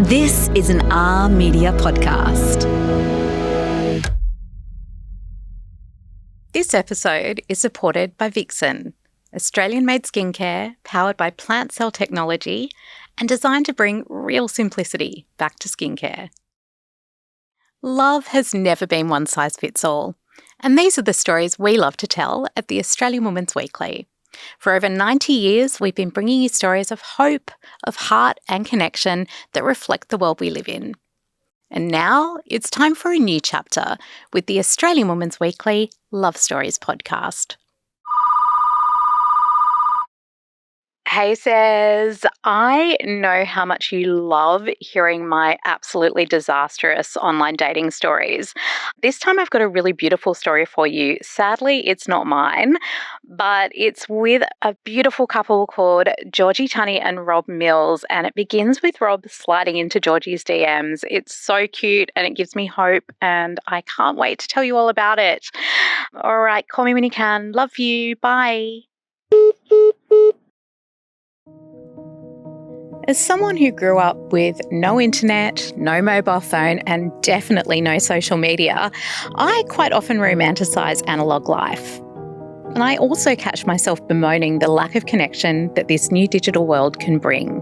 This is an R Media podcast. This episode is supported by Vixen, Australian-made skincare powered by plant cell technology and designed to bring real simplicity back to skincare. Love has never been one size fits all, and these are the stories we love to tell at the Australian Women's Weekly. For over 90 years, we've been bringing you stories of hope, of heart and connection that reflect the world we live in. And now it's time for a new chapter with the Australian Women's Weekly Love Stories podcast. Hey, Says, I know how much you love hearing my absolutely disastrous online dating stories. This time I've got a really beautiful story for you. Sadly, it's not mine, but it's with a beautiful couple called Georgie Tunny and Rob Mills, and it begins with Rob sliding into Georgie's DMs. It's so cute and it gives me hope, and I can't wait to tell you all about it. All right, call me when you can. Love you. Bye. As someone who grew up with no internet, no mobile phone, and definitely no social media, I quite often romanticise analogue life. And I also catch myself bemoaning the lack of connection that this new digital world can bring.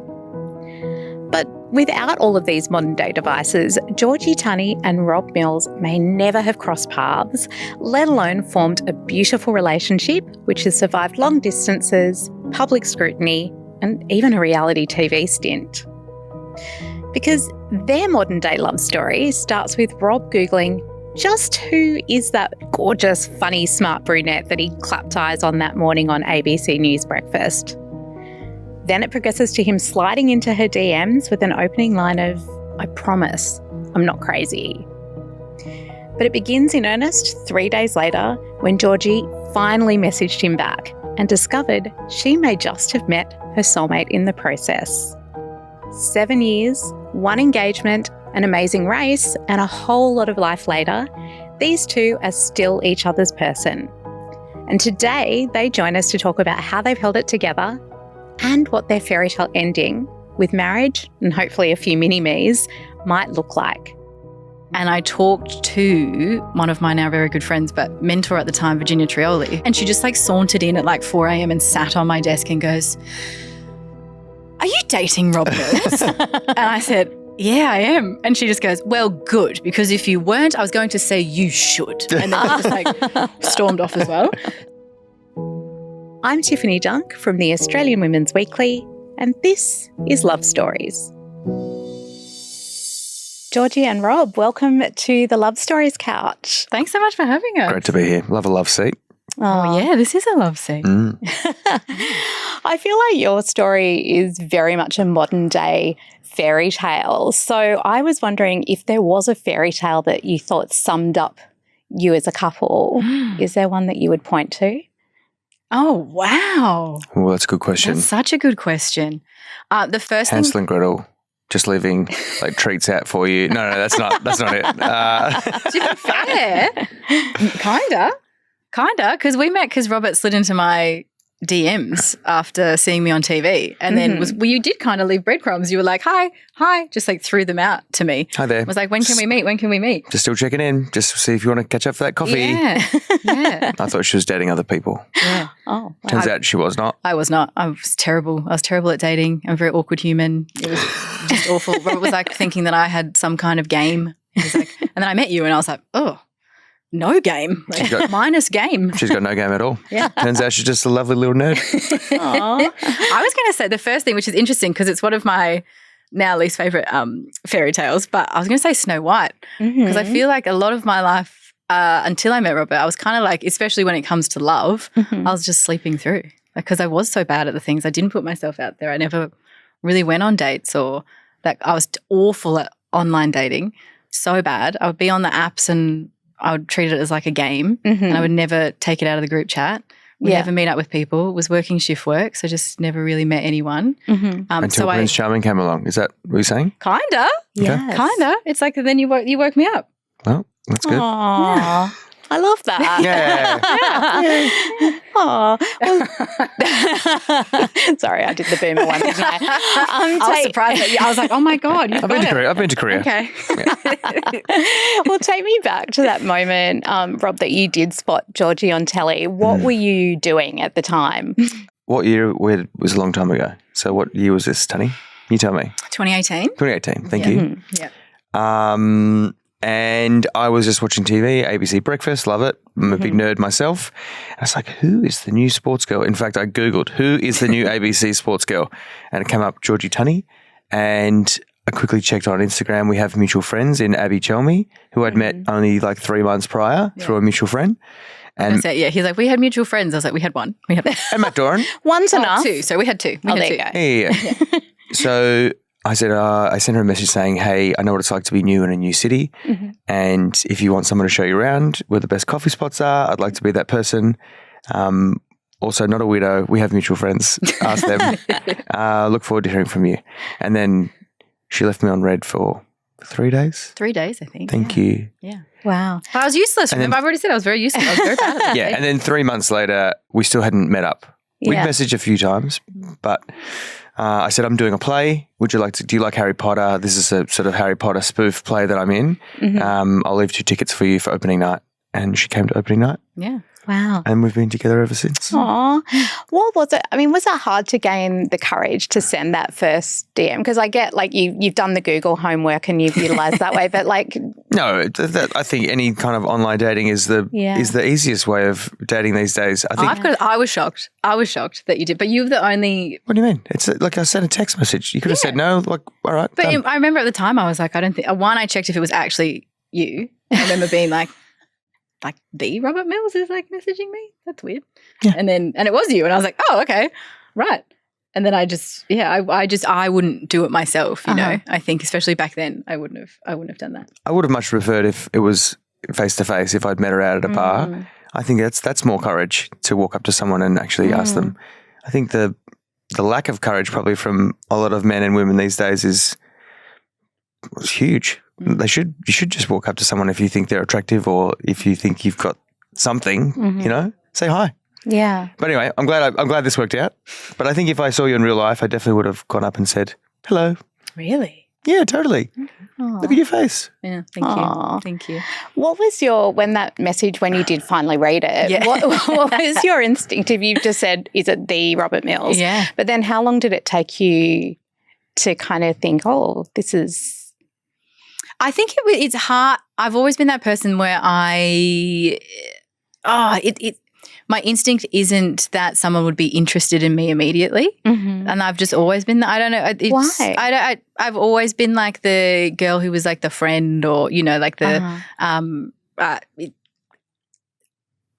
But without all of these modern day devices, Georgie Tunny and Rob Mills may never have crossed paths, let alone formed a beautiful relationship which has survived long distances, public scrutiny, and even a reality TV stint. Because their modern day love story starts with Rob Googling just who is that gorgeous, funny, smart brunette that he clapped eyes on that morning on ABC News Breakfast. Then it progresses to him sliding into her DMs with an opening line of, "I promise, I'm not crazy." But it begins in earnest 3 days later when Georgie finally messaged him back and discovered she may just have met her soulmate in the process. 7 years, one engagement, an amazing race, and a whole lot of life later, these two are still each other's person. And today they join us to talk about how they've held it together and what their fairytale ending, with marriage and hopefully a few mini-me's, might look like. And I talked to one of my now very good friends, but mentor at the time, Virginia Trioli. And she just sauntered in at 4 a.m. and sat on my desk and goes, "Are you dating Rob Mills?" And I said, "Yeah, I am." And she just goes, "Well, good, because if you weren't, I was going to say you should." And then she just stormed off as well. I'm Tiffany Dunk from the Australian Women's Weekly, and this is Love Stories. Georgie and Rob, welcome to the Love Stories couch. Thanks so much for having us. Great to be here. Love a love seat. Oh, yeah, this is a love seat. I feel like your story is very much a modern day fairy tale. So I was wondering if there was a fairy tale that you thought summed up you as a couple. Is there one that you would point to? Oh, wow. Well, that's a good question. That's such a good question. The first Hansel and Gretel. Just leaving treats out for you. No, that's not it. To be fair, kinda, because we met because Robert slid into my DMs after seeing me on TV, and then you did kind of leave breadcrumbs. You were like, "Hi," just threw them out to me. Hi there. I was like, "When can we meet? When can we meet?" Just still checking in, just to see if you want to catch up for that coffee. Yeah. I thought she was dating other people. Yeah. Oh. Wow. Turns out she was not. I was not. I was terrible. I was terrible at dating. I'm a very awkward human. It was just awful. Robert was thinking that I had some kind of game. He was and then I met you and I was like, "Oh, no game. Minus game." She's got no game at all. Yeah. Turns out she's just a lovely little nerd. I was going to say the first thing, which is interesting because it's one of my now least favourite fairy tales, but I was going to say Snow White because I feel like a lot of my life until I met Robert, I was kind of especially when it comes to love, I was just sleeping through because I was so bad at the things. I didn't put myself out there. I never really went on dates or I was awful at online dating, so bad. I would be on the apps and I would treat it as a game and I would never take it out of the group chat. Would never meet up with people. Was working shift work, so just never really met anyone. Until Prince Charming came along. Is that what you're saying? Kinda. Yes. Kinda. It's then you woke me up. Well, that's good. Aww. I love that. Yeah. Oh, sorry, I did the boomer one, didn't I? I was surprised that I was like, oh my God, I've been to Korea. Okay. Well, take me back to that moment, Rob, that you did spot Georgie on telly. What were you doing at the time? What year was a long time ago? So what year was this, Tunny? You tell me. 2018. 2018. Thank you. Yeah. And I was just watching TV, ABC Breakfast, love it. I'm a big nerd myself. And I was like, who is the new sports girl? In fact, I Googled, who is the new ABC sports girl? And it came up Georgie Tunny. And I quickly checked on Instagram. We have mutual friends in Abby Chelmy, who I'd met only like 3 months prior through a mutual friend. And he's like, we had mutual friends. I was like, we had one. And Matt Doran. One's enough. Two. So we had two. There you go. Yeah. So I said, I sent her a message saying, hey, I know what it's like to be new in a new city. And if you want someone to show you around where the best coffee spots are, I'd like to be that person. Also, not a weirdo. We have mutual friends. Ask them. Look forward to hearing from you. And then she left me on red for 3 days. 3 days, I think. Thank you. Yeah. Wow. But I was useless. Remember, I've already said I was very useless. I was very bad at that. Yeah. And then 3 months later, we still hadn't met up. We'd messaged a few times, but I said, I'm doing a play. Do you like Harry Potter? This is a sort of Harry Potter spoof play that I'm in. I'll leave 2 tickets for you for opening night. And she came to opening night. Yeah. Wow. And we've been together ever since. Aw. What was it? I mean, was it hard to gain the courage to send that first DM? Because I get like you've done the Google homework and you've utilised that way, but like... No, I think any kind of online dating is the easiest way of dating these days. I think. I was shocked. I was shocked that you did, but you're the only... What do you mean? It's like I sent a text message. You could have said no, like, all right, But done. I remember at the time I was like, I don't think... One, I checked if it was actually you. I remember being like the Robert Mills is like messaging me. That's weird. Yeah. And it was you. And I was like, oh, okay. Right. And then I wouldn't do it myself, you know. I think especially back then I wouldn't have done that. I would have much preferred if it was face to face, if I'd met her out at a bar. I think that's more courage to walk up to someone and actually ask them. I think the lack of courage probably from a lot of men and women these days is huge. You should just walk up to someone if you think they're attractive or if you think you've got something, you know, say hi. Yeah. But anyway, I'm glad this worked out. But I think if I saw you in real life, I definitely would have gone up and said, hello. Really? Yeah, totally. Look at your face. Yeah, thank you. What was when you did finally read it, what was your instinct if you've just said, is it the Robert Mills? Yeah. But then how long did it take you to kind of think, oh, this is... I think it's hard. I've always been that person where my instinct isn't that someone would be interested in me immediately, and I've just always been. I don't know. Why? I've always been like the girl who was like the friend, or you know, like the.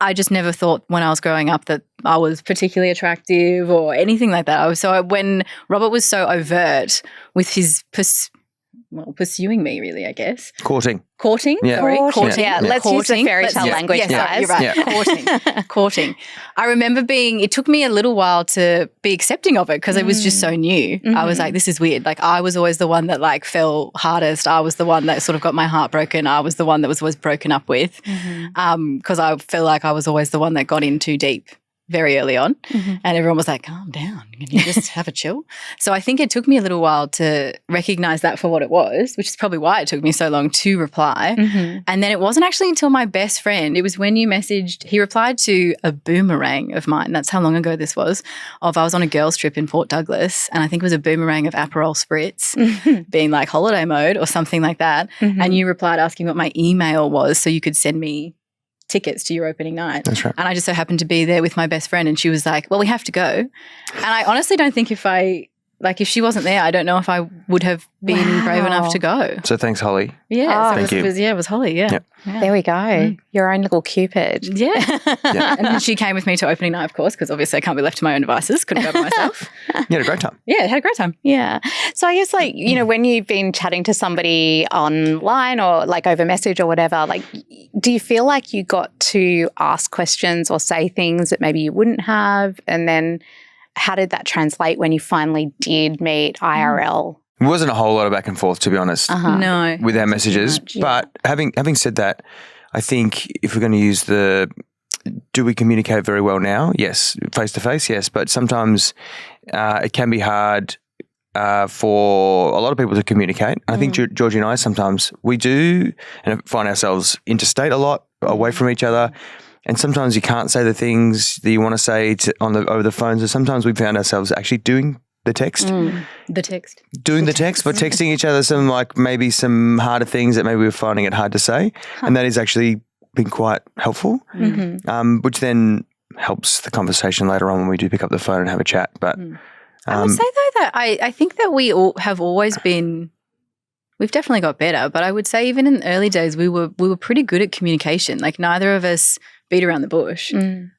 I just never thought when I was growing up that I was particularly attractive or anything like that. When Robert was so overt with his pursuing me, really, I guess. Courting. Yeah. Sorry, courting. Yeah. Let's use the fairytale language, guys. You're right. Yeah. Courting. I remember it took me a little while to be accepting of it because it was just so new. I was like, this is weird. Like I was always the one that like fell hardest. I was the one that sort of got my heart broken. I was the one that was always broken up with because I feel like I was always the one that got in too deep very early on, and everyone was like, calm down, can you just have a chill? So I think it took me a little while to recognise that for what it was, which is probably why it took me so long to reply. And then it wasn't actually until my best friend, it was when you messaged, he replied to a boomerang of mine, that's how long ago this was, I was on a girls trip in Port Douglas and I think it was a boomerang of Aperol Spritz being like holiday mode or something like that, and you replied asking what my email was so you could send me tickets to your opening night. That's right. And I just so happened to be there with my best friend and she was like, well, we have to go. And I honestly don't think if she wasn't there, I don't know if I would have been brave enough to go. So thanks, Holly. Yeah. Thank you. It was Holly, yeah. There we go. Your own little Cupid. Yeah. And then she came with me to opening night, of course, because obviously I can't be left to my own devices. Couldn't go by myself. You had a great time. Yeah, had a great time. Yeah. So I guess like, you know, when you've been chatting to somebody online or like over message or whatever, like do you feel like you got to ask questions or say things that maybe you wouldn't have? And then how did that translate when you finally did meet IRL? It wasn't a whole lot of back and forth, to be honest, No. with our messages. much, yeah. But having said that, I think if we're going to use do we communicate very well now? Yes. Face to face, yes. But sometimes it can be hard for a lot of people to communicate. I think Georgie and I sometimes we do and find ourselves interstate a lot, away from each other. And sometimes you can't say the things that you want to say over the phone. So sometimes we found ourselves actually doing the text. Doing the text, but texting each other maybe some harder things that maybe we're finding it hard to say. And that has actually been quite helpful, which then helps the conversation later on when we do pick up the phone and have a chat. But I would say though that I think that we all have always been, we've definitely got better, but I would say even in the early days we were pretty good at communication. Like neither of us beat around the bush.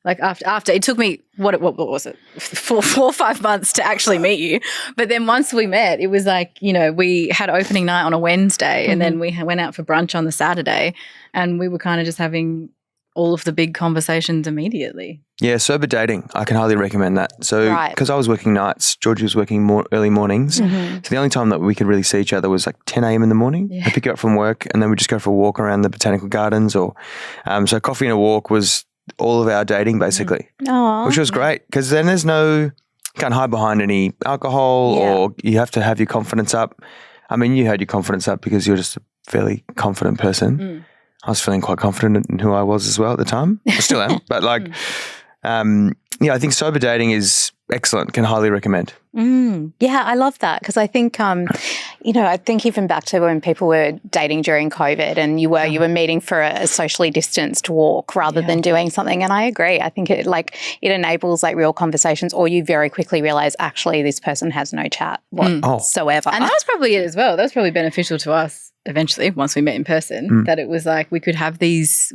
Like after it took me what was it 4 or 5 months to actually meet you, but then once we met, it was like, you know, we had opening night on a Wednesday and then we went out for brunch on the Saturday, and we were kind of just having all of the big conversations immediately. Yeah, sober dating, I can highly recommend that. So, because I was working nights, Georgie was working early mornings. So the only time that we could really see each other was like 10 a.m. in the morning. Yeah. I'd pick you up from work and then we'd just go for a walk around the botanical gardens so coffee and a walk was all of our dating basically, which was great because then there's can't hide behind any alcohol or you have to have your confidence up. I mean, you had your confidence up because you're just a fairly confident person. I was feeling quite confident in who I was as well at the time. I still am. But I think sober dating is excellent. Can highly recommend. Yeah, I love that because I think, I think even back to when people were dating during COVID and you were meeting for a socially distanced walk rather than doing something. And I agree. I think it enables like real conversations, or you very quickly realize actually this person has no chat whatsoever. And that was probably it as well. That was probably beneficial to us. Eventually, once we met in person, that it was like we could have these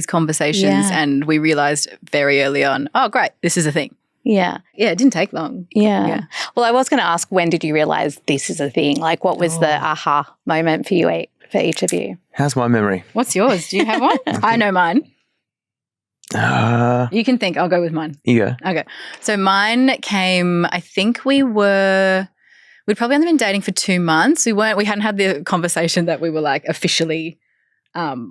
conversations, and we realized very early on, oh great, this is a thing. Yeah, it didn't take long. Yeah. Well, I was going to ask, when did you realize this is a thing? Like, what was the aha moment for each of you? How's my memory? What's yours? Do you have one? I know mine. You can think. I'll go with mine. You go. Okay. So mine came. I think we'd probably only been dating for 2 months. We hadn't had the conversation that we were like officially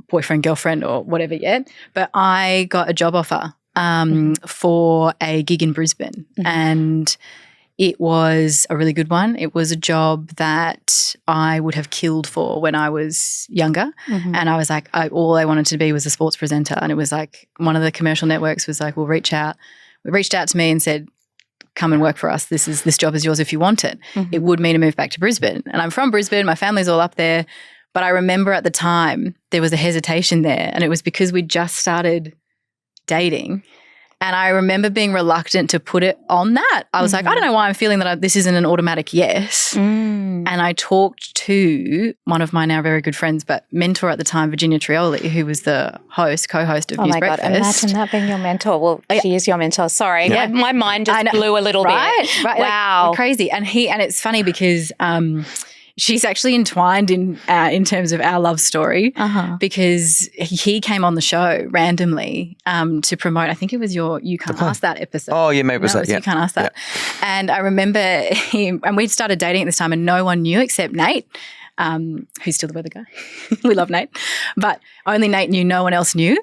boyfriend, girlfriend or whatever yet. But I got a job offer for a gig in Brisbane and it was a really good one. It was a job that I would have killed for when I was younger. And I was like, all I wanted to be was a sports presenter. And it was like one of the commercial networks was like, we'll reach out. It reached out to me and said, come and work for us. This job is yours if you want it. It would mean to move back to Brisbane. And I'm from Brisbane. My family's all up there. But I remember at the time there was a hesitation there, and it was because we just started dating. And I remember being reluctant to put it on that. I was like, I don't know why I'm feeling that this isn't an automatic yes. And I talked to one of my now very good friends, but mentor at the time, Virginia Trioli, who was the co-host of News Breakfast. Oh my God, imagine that being your mentor. Well, she is your mentor. Sorry. Yeah. My mind just blew a little bit. Right. Wow. Like, crazy. And it's funny because she's actually entwined in terms of our love story because he came on the show randomly to promote. I think it was You Can't Ask That episode. Oh, yeah, maybe it was that. You Can't Ask That. Yeah. And I remember and we'd started dating at this time and no one knew except Nate, who's still the weather guy. We love Nate. But only Nate knew, no one else knew.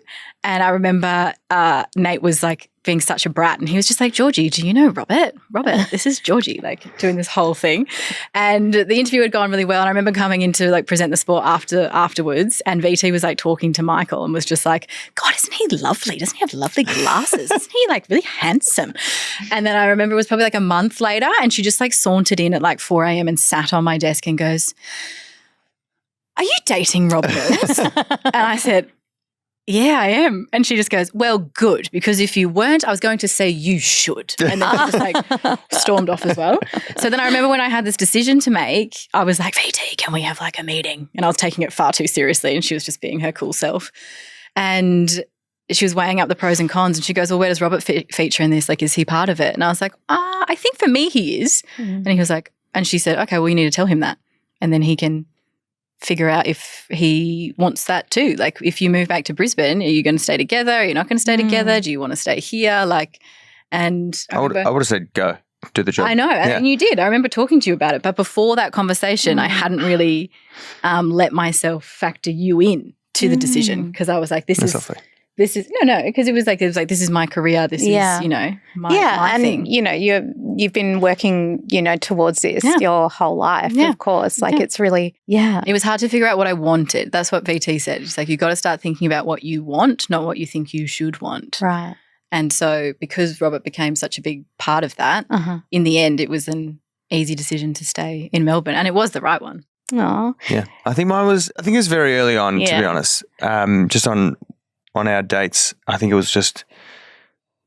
And I remember Nate was like being such a brat and he was just like, Georgie, do you know Robert? This is Georgie, like doing this whole thing. And the interview had gone really well. And I remember coming in to like present the sport afterwards and VT was like talking to Michael and was just like, God, isn't he lovely? Doesn't he have lovely glasses? Isn't he like really handsome? And then I remember it was probably like a month later and she just like sauntered in at like 4 a.m. and sat on my desk and goes, are you dating Robert? And I said, yeah, I am. And she just goes, well, good, because if you weren't, I was going to say you should. And then she just like stormed off as well. So then I remember when I had this decision to make, I was like, VT, can we have like a meeting? And I was taking it far too seriously and she was just being her cool self. And she was weighing up the pros and cons and she goes, well, where does Robert feature in this? Like, is he part of it? And I was like, I think for me he is. And he was like, and she said, okay, well, you need to tell him that. And then he can figure out if he wants that too. Like, if you move back to Brisbane, are you going to stay together? Are you not going to stay together? Do you want to stay here? Like, and I would have said go do the job. I know, and you did. I remember talking to you about it, but before that conversation, I hadn't really let myself factor you in to the decision because I was like, this is because it was like this is my career. This is my thing. You've been working towards this your whole life. Of course, it's really It was hard to figure out what I wanted. That's what VT said. It's like you got to start thinking about what you want, not what you think you should want. Right. And so because Robert became such a big part of that, in the end, it was an easy decision to stay in Melbourne, and it was the right one. Oh, yeah. I think it was very early on, to be honest. Just on our dates, I think it was just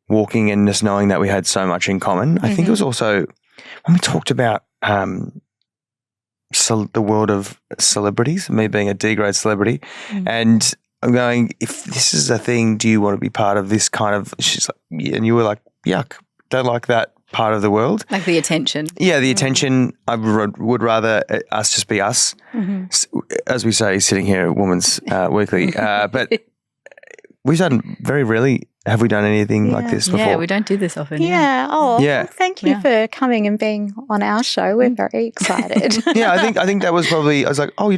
walking and just knowing that we had so much in common. I think it was also when we talked about the world of celebrities, me being a D-grade celebrity, and I'm going, if this is a thing, do you want to be part of this kind of, she's like, yeah, and you were like, yuck, don't like that part of the world. Like the attention. Yeah, the attention. I would rather us just be us, as we say, sitting here at Women's Weekly. But we've done very rarely have we done anything like this before. Yeah, we don't do this often. Yeah. Oh, well, thank you for coming and being on our show. We're very excited. Yeah, I think that was probably, I was like, oh,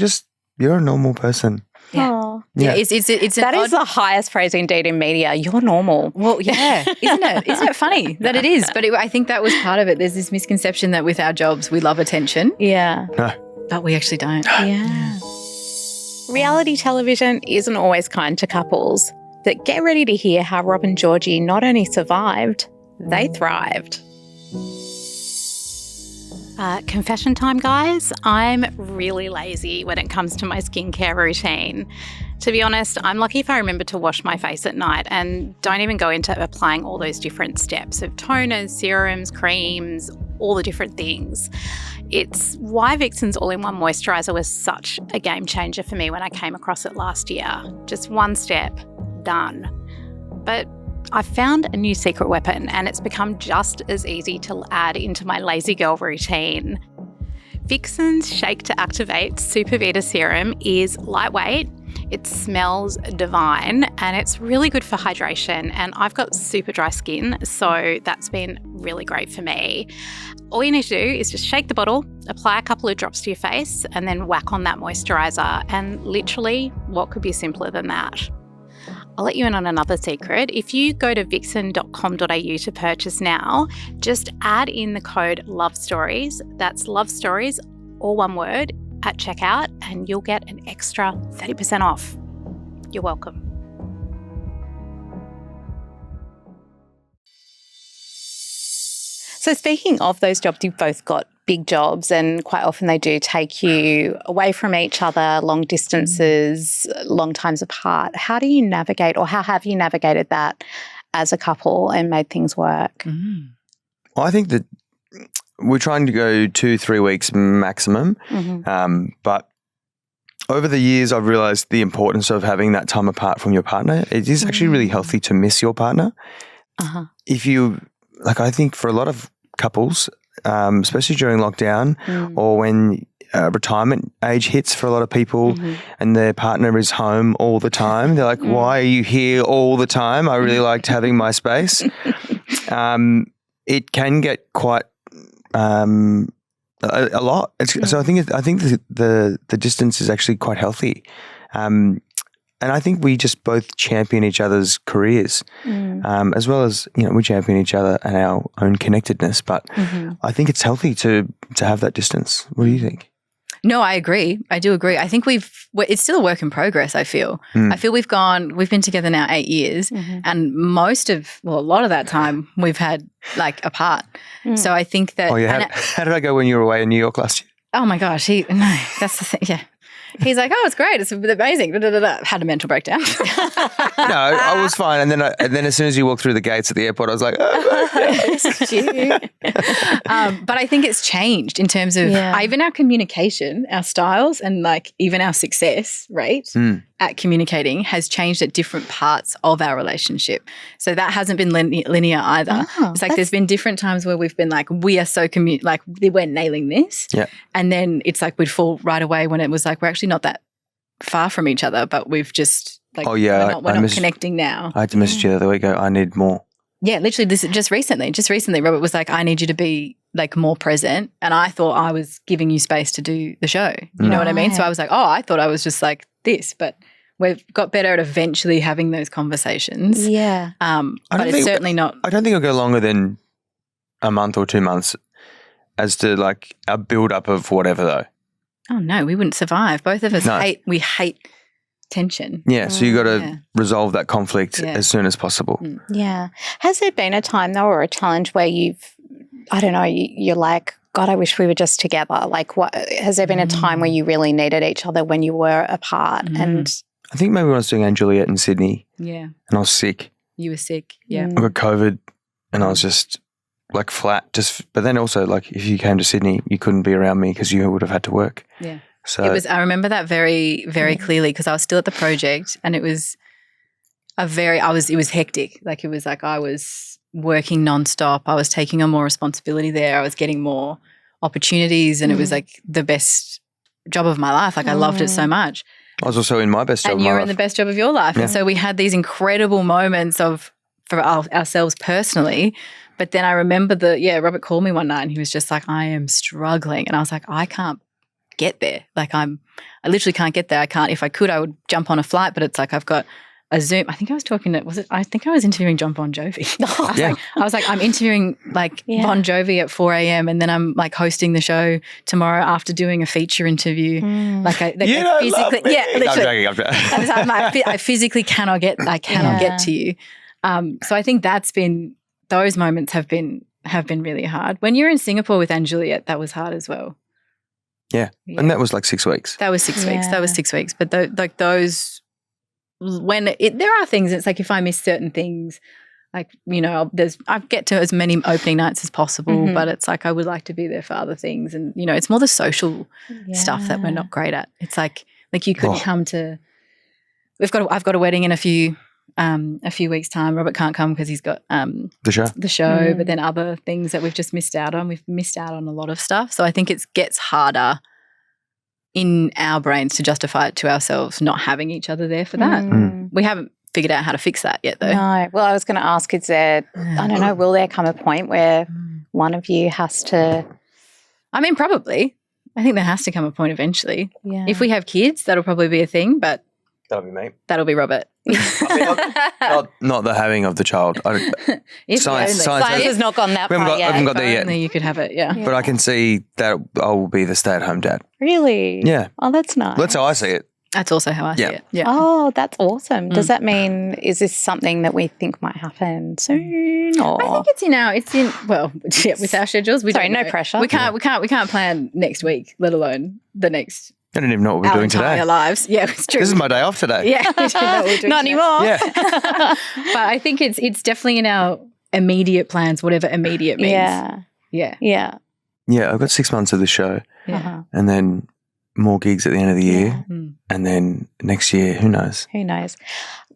you're a normal person. Yeah. Oh. Yeah, it's that is the highest praise indeed in media. You're normal. Well, yeah, isn't it? Isn't it funny that it is? But I think that was part of it. There's this misconception that with our jobs we love attention. Yeah. But we actually don't. Yeah. Reality television isn't always kind to couples. But get ready to hear how Rob and Georgie not only survived, they thrived. Confession time, guys. I'm really lazy when it comes to my skincare routine. To be honest, I'm lucky if I remember to wash my face at night and don't even go into applying all those different steps of toners, serums, creams, all the different things. It's why Vixen's all-in-one moisturiser was such a game changer for me when I came across it last year. Just one step, done. But I've found a new secret weapon and it's become just as easy to add into my lazy girl routine. Vixen's Shake to Activate Super Vita Serum is lightweight, it smells divine, and it's really good for hydration. And I've got super dry skin, so that's been really great for me. All you need to do is just shake the bottle, apply a couple of drops to your face, and then whack on that moisturiser. And literally, what could be simpler than that? I'll let you in on another secret. If you go to vixen.com.au to purchase now, just add in the code LOVESTORIES, that's Love Stories, all one word, at checkout, and you'll get an extra 30% off. You're welcome. So speaking of those jobs, you've both got big jobs and quite often they do take you away from each other, long distances, long times apart. How do you navigate, or how have you navigated that as a couple and made things work? Well, I think that we're trying to go 2-3 weeks maximum. But over the years, I've realised the importance of having that time apart from your partner. It is actually really healthy to miss your partner. If you, I think for a lot of couples, especially during lockdown or when retirement age hits for a lot of people and their partner is home all the time, they're like, why are you here all the time? I really liked having my space. It can get quite a lot. So I think the distance is actually quite healthy. And I think we just both champion each other's careers, as well as, we champion each other and our own connectedness. But I think it's healthy to have that distance. What do you think? No, I agree. I do agree. I think it's still a work in progress, I feel. I feel we've been together now 8 years and a lot of that time we've had apart. So I think that. Oh, yeah. How did I go when you were away in New York last year? Oh my gosh. That's the thing. Yeah. He's like, oh, it's great. It's amazing. Had a mental breakdown. No, I was fine. And then as soon as you walked through the gates at the airport, I was like, oh, but I think it's changed in terms of even our communication, our styles, and even our success rate at communicating has changed at different parts of our relationship. So that hasn't been linear either. It's there's been different times where we've been we are so we're nailing this. Yeah. And then it's we'd fall right away when it was we're actually not that far from each other, but we've just we're not connecting now. I had to message you the other week, I need more. Yeah, literally this just recently, Robert was I need you to be more present, and I thought I was giving you space to do the show. You know what I mean? So I was I thought I was just this, but we've got better at eventually having those conversations. Yeah. But it's certainly not. I don't think it'll go longer than a month or 2 months as to like a build up of whatever though. Oh no, we wouldn't survive. Both of us hate tension. Yeah, so you got to resolve that conflict as soon as possible. Yeah. Has there been a time though, or a challenge where you're like, God, I wish we were just together? Like, what has there been a time where you really needed each other when you were apart? And I think maybe when I was doing Aunt Juliet in Sydney, and I was sick. You were sick, yeah. I got COVID, and I was just like flat. But then also, like, if you came to Sydney, you couldn't be around me because you would have had to work. Yeah. So I remember that very, very clearly because I was still at the project, and it was it was hectic. Like, it was like I was working nonstop. I was taking on more responsibility there. I was getting more opportunities, and it was like the best job of my life. Like, I loved it so much. I was also in my best job of my life. And you were in the best job of your life. Yeah. And so we had these incredible moments for ourselves personally. But then I remember Robert called me one night and he was just like, I am struggling. And I was like, I can't get there. Like, I literally can't get there. I can't. If I could, I would jump on a flight, but it's like I've got a Zoom. I think I was interviewing John Bon Jovi. I was like, I'm interviewing Bon Jovi at 4 a.m. and then I'm like hosting the show tomorrow after doing a feature interview. Literally. I'm joking. I physically cannot get to you. So I think those moments have been really hard. When you're in Singapore with Aunt Juliet, that was hard as well. Yeah. And that was like 6 weeks. That was 6 weeks. That was 6 weeks. But those, there are things, it's like if I miss certain things, like, you know, I get to as many opening nights as possible, but it's like I would like to be there for other things. And, you know, it's more the social stuff that we're not great at. It's like you couldn't come to, I've got a wedding in a few weeks' time. Robert can't come because he's got the show, but then other things that we've just missed out on. We've missed out on a lot of stuff. So I think it gets harder in our brains to justify it to ourselves not having each other there for that. We haven't figured out how to fix that yet though. No. Well, I was going to ask, is there, I don't know, will there come a point where one of you has to? I mean, probably. I think there has to come a point eventually. Yeah. If we have kids, that'll probably be a thing, but that'll be me. That'll be Robert. I mean, not the having of the child. Science has not gone that far yet. I haven't got there yet. Only you could have it, yeah. But I can see that I will be the stay-at-home dad. Really? Yeah. Oh, that's nice. That's how I see it. That's also how I see it. Yeah. Oh, that's awesome. Does that mean, is this something that we think might happen soon? Or? I think with our schedules, we don't know. No pressure. We can't plan next week, let alone the next. I don't even know what we're doing today. Our lives. Yeah, it's true. This is my day off today. Yeah, we don't know what we're doing not anymore. Yeah. But I think it's definitely in our immediate plans, whatever immediate means. Yeah. I've got 6 months of the show, and then more gigs at the end of the year, and then next year, who knows? Who knows?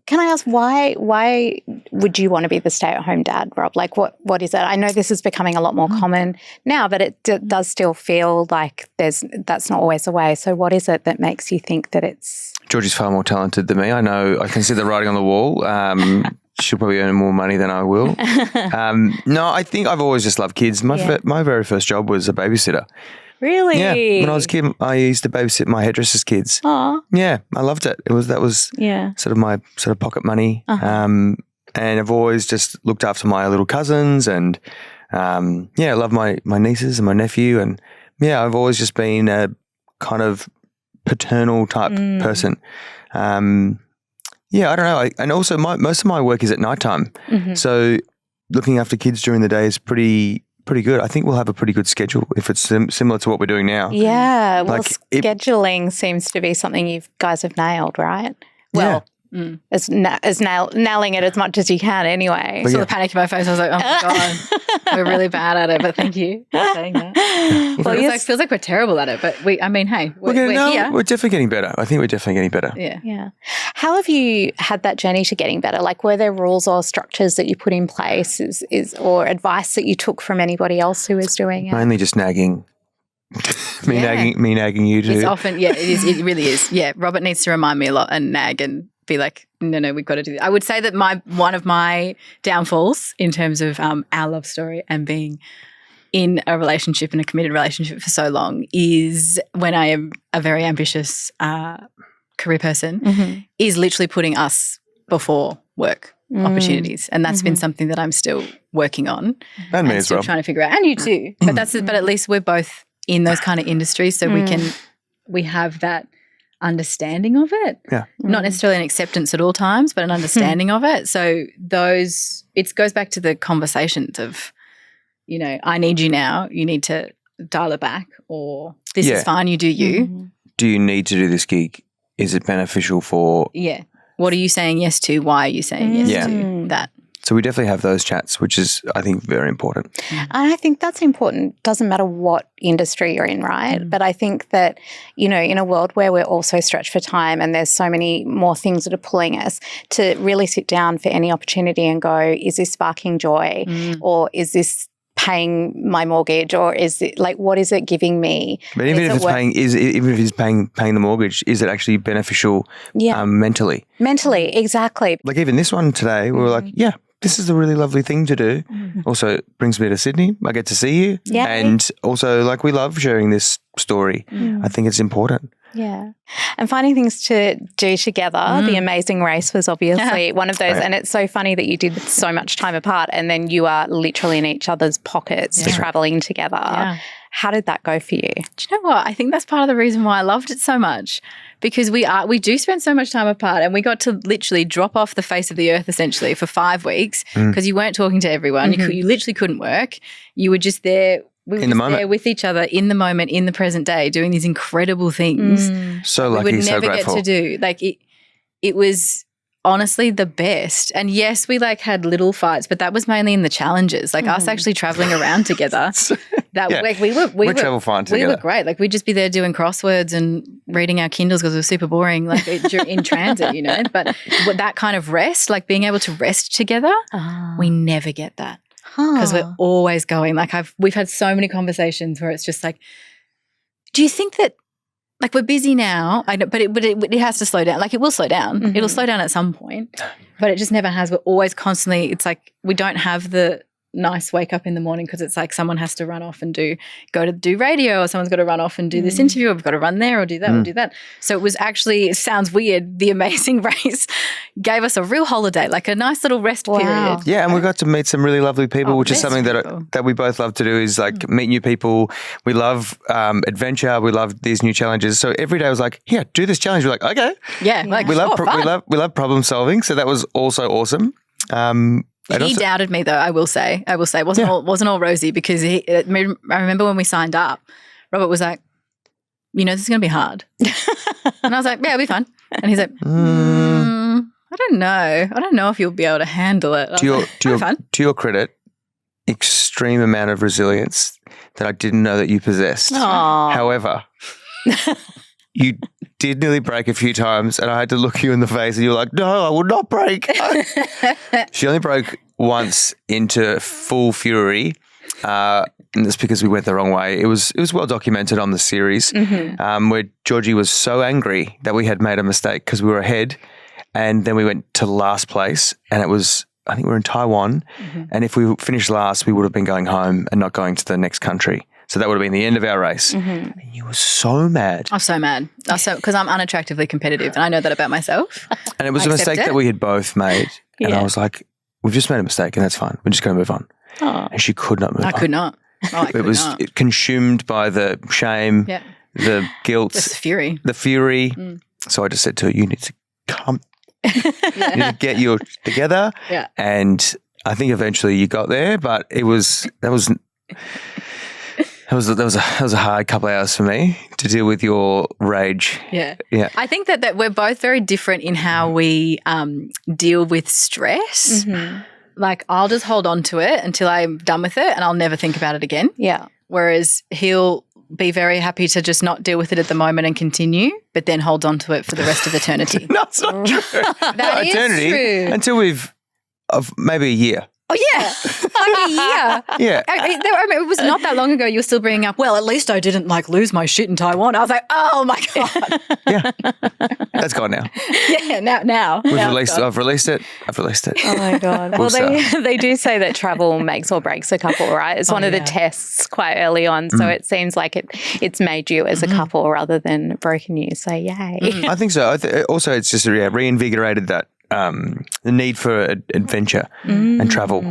Can I ask why would you want to be the stay-at-home dad, Rob? Like, what is it? I know this is becoming a lot more common now, but it does still feel like that's not always the way. So what is it that makes you think that it's? Georgie's far more talented than me. I know. I can see the writing on the wall. She'll probably earn more money than I will. No, I think I've always just loved kids. My very first job was a babysitter. Really? Yeah. When I was a kid, I used to babysit my hairdresser's kids. Oh. Yeah, I loved it. That was sort of my pocket money. And I've always just looked after my little cousins, and I love my nieces and my nephew, and I've always just been a kind of paternal type person. I don't know. And also most of my work is at nighttime, so looking after kids during the day is pretty good. I think we'll have a pretty good schedule if it's similar to what we're doing now. Yeah. Well, scheduling seems to be something you guys have nailed, right? Well, as nailing it as much as you can anyway. I saw the panic in my face. I was like, oh my God, we're really bad at it, but thank you for saying that. It feels like we're terrible at it, but we're here. We're definitely getting better. I think we're definitely getting better. Yeah. How have you had that journey to getting better? Like, were there rules or structures that you put in place or advice that you took from anybody else who was doing it? Mainly just nagging. Me nagging you too. It's often, it is. It really is. Yeah, Robert needs to remind me a lot and nag and be like, no, we've got to do this. I would say that one of my downfalls in terms of our love story and being in a relationship, in a committed relationship for so long, is when I am a very ambitious career person, is literally putting us before work opportunities. And that's been something that I'm still working on. And me as still well. trying to figure out. And you too. But but at least we're both in those kind of industries, so we have that understanding of it. Yeah. Not necessarily an acceptance at all times, but an understanding of it. So it goes back to the conversations of, you know, I need you now, you need to dial it back, or this is fine, you do you. Do you need to do this gig? Is it beneficial for... Yeah. What are you saying yes to? Why are you saying yes to that? So we definitely have those chats, which is, I think, very important. And I think that's important. Doesn't matter what industry you're in, right? But I think that, you know, in a world where we're also stretched for time and there's so many more things that are pulling us, to really sit down for any opportunity and go, is this sparking joy, or is this paying my mortgage, or is it like, what is it giving me? But even if it's paying the mortgage, is it actually beneficial mentally? Mentally, exactly. Like even this one today, we were like, yeah, this is a really lovely thing to do. Also, it brings me to Sydney. I get to see you. Yeah. And also, like, we love sharing this story. I think it's important. Yeah. And finding things to do together. The Amazing Race was obviously one of those. And it's so funny that you did so much time apart and then you are literally in each other's pockets traveling together. Yeah. How did that go for you? Do you know what? I think that's part of the reason why I loved it so much, because we do spend so much time apart, and we got to literally drop off the face of the earth essentially for 5 weeks because you weren't talking to everyone. You literally couldn't work. You were just there. We were just there with each other in the moment, in the present day, doing these incredible things. So lucky, we would so never grateful. get to do. Like it was honestly the best. And yes, we like had little fights, but that was mainly in the challenges. Like us actually traveling around together. Like we were travel fine together. We were great. Like we'd just be there doing crosswords and reading our Kindles because it was super boring, like in transit, you know. But that kind of rest, like being able to rest together, we never get that. Because we're always going. Like we've had so many conversations where it's just like, do you think that, like, we're busy now, I know, but it has to slow down. Like it will slow down. It'll slow down at some point, but it just never has. We're always constantly, it's like we don't have the nice wake up in the morning because it's like someone has to run off and go to do radio, or someone's got to run off and do this interview, or we've got to run there or do that or do that. So it was actually, it sounds weird, the Amazing Race gave us a real holiday, like a nice little rest period. Yeah, and we got to meet some really lovely people, which is something that we both love to do, is like meet new people. We love adventure. We love these new challenges. So every day I was like, yeah, do this challenge. We're like, okay. Yeah. Like, we love problem solving. So that was also awesome. He doubted me though, I will say. It wasn't all rosy, because I remember when we signed up, Robert was like, you know, this is going to be hard. And I was like, yeah, it'll be fun. And he's like, I don't know. I don't know if you'll be able to handle it. To your credit, extreme amount of resilience that I didn't know that you possessed. Aww. However, you did nearly break a few times, and I had to look you in the face and you were like, no, I will not break. She only broke once into full fury, and it's because we went the wrong way. It was well documented on the series, where Georgie was so angry that we had made a mistake because we were ahead, and then we went to last place, and it was, I think we were in Taiwan, and if we finished last, we would have been going home and not going to the next country. So that would have been the end of our race. And you were so mad. I was so mad. Because I'm unattractively competitive, and I know that about myself. And it was a mistake that we had both made. And I was like, we've just made a mistake and that's fine. We're just going to move on. And she could not move on. I could not. It was consumed by the shame, the guilt. Just the fury. So I just said to her, you need to come. You need to get your together. Yeah. And I think eventually you got there, but that was a hard couple of hours for me to deal with your rage. Yeah. I think that we're both very different in how we deal with stress. Like, I'll just hold on to it until I'm done with it, and I'll never think about it again. Yeah. Whereas he'll be very happy to just not deal with it at the moment and continue, but then holds on to it for the rest of eternity. No, it's not true. That is eternity, true. Until maybe a year. Oh, yeah. Like a year. Yeah. I mean, it was not that long ago you were still bringing up, well, at least I didn't like lose my shit in Taiwan. I was like, oh, my God. Yeah. That's gone now. Yeah, now. I've released it. Oh my God. Well, they do say that travel makes or breaks a couple, right? It's one of the tests quite early on. So it seems like it's made you as a couple rather than broken you. So yay. I think so. Also, it's just reinvigorated that the need for adventure and travel,